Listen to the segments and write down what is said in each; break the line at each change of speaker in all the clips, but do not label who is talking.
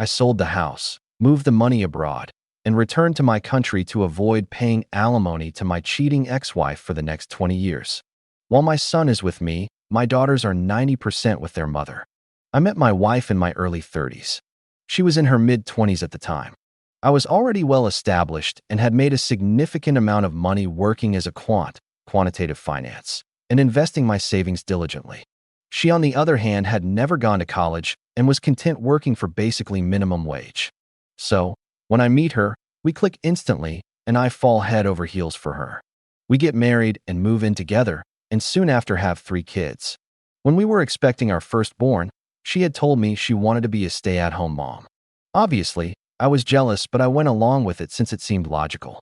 I sold the house, moved the money abroad, and returned to my country to avoid paying alimony to my cheating ex-wife for the next 20 years. While my son is with me, my daughters are 90% with their mother. I met my wife in my early 30s. She was in her mid-20s at the time. I was already well established and had made a significant amount of money working as a quantitative finance, and investing my savings diligently. She, on the other hand, had never gone to college and was content working for basically minimum wage. So, when I meet her, we click instantly, and I fall head over heels for her. We get married and move in together, and soon after have 3 kids. When we were expecting our firstborn, she had told me she wanted to be a stay-at-home mom. Obviously, I was jealous, but I went along with it since it seemed logical.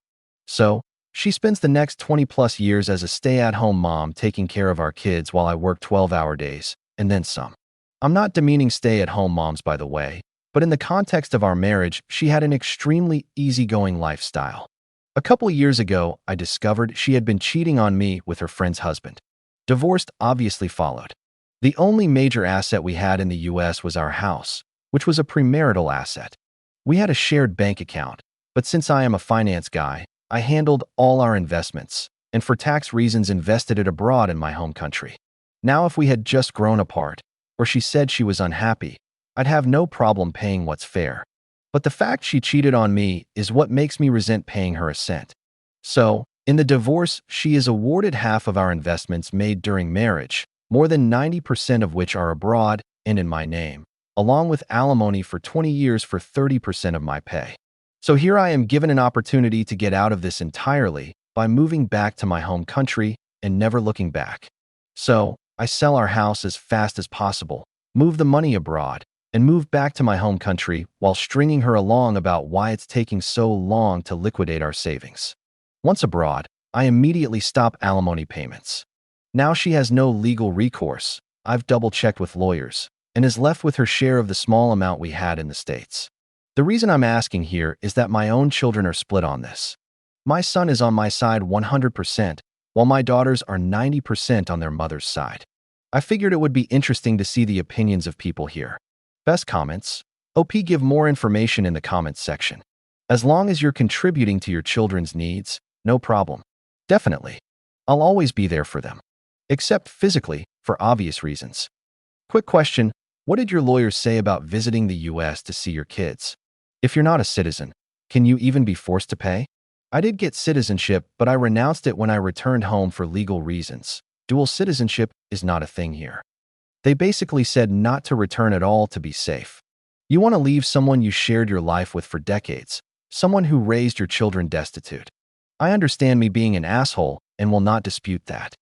So, she spends the next 20-plus years as a stay-at-home mom taking care of our kids while I work 12-hour days, and then some. I'm not demeaning stay-at-home moms, by the way, but in the context of our marriage, she had an extremely easygoing lifestyle. A couple of years ago, I discovered she had been cheating on me with her friend's husband. Divorce obviously followed. The only major asset we had in the US was our house, which was a premarital asset. We had a shared bank account, but since I am a finance guy, I handled all our investments, and for tax reasons invested it abroad in my home country. Now, if we had just grown apart, or she said she was unhappy, I'd have no problem paying what's fair. But the fact she cheated on me is what makes me resent paying her a cent. So, in the divorce, she is awarded half of our investments made during marriage, more than 90% of which are abroad and in my name, along with alimony for 20 years for 30% of my pay. So here I am given an opportunity to get out of this entirely by moving back to my home country and never looking back. So, I sell our house as fast as possible, move the money abroad, and move back to my home country while stringing her along about why it's taking so long to liquidate our savings. Once abroad, I immediately stop alimony payments. Now she has no legal recourse, I've double-checked with lawyers, and is left with her share of the small amount we had in the States. The reason I'm asking here is that my own children are split on this. My son is on my side 100%, while my daughters are 90% on their mother's side. I figured it would be interesting to see the opinions of people here. Best comments? OP, give more information in the comments section. As long as you're contributing to your children's needs, no problem. Definitely. I'll always be there for them. Except physically, for obvious reasons. Quick question, what did your lawyers say about visiting the US to see your kids? If you're not a citizen, can you even be forced to pay? I did get citizenship, but I renounced it when I returned home for legal reasons. Dual citizenship is not a thing here. They basically said not to return at all to be safe. You want to leave someone you shared your life with for decades, someone who raised your children destitute. I understand me being an asshole and will not dispute that.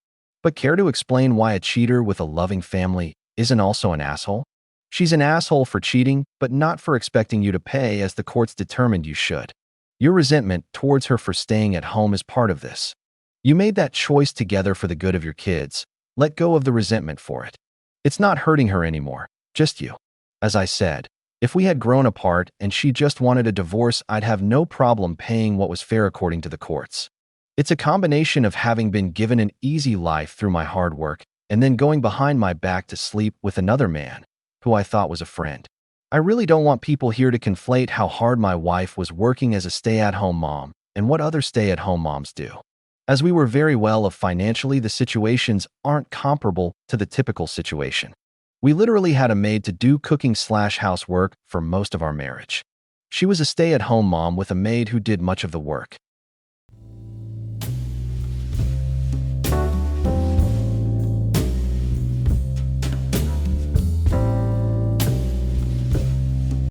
But care to explain why a cheater with a loving family isn't also an asshole? She's an asshole for cheating, but not for expecting you to pay as the courts determined you should. Your resentment towards her for staying at home is part of this. You made that choice together for the good of your kids. Let go of the resentment for it. It's not hurting her anymore, just you. As I said, if we had grown apart and she just wanted a divorce, I'd have no problem paying what was fair according to the courts. It's a combination of having been given an easy life through my hard work and then going behind my back to sleep with another man, who I thought was a friend. I really don't want people here to conflate how hard my wife was working as a stay-at-home mom and what other stay-at-home moms do. As we were very well off financially, the situations aren't comparable to the typical situation. We literally had a maid to do cooking/housework for most of our marriage. She was a stay-at-home mom with a maid who did much of the work.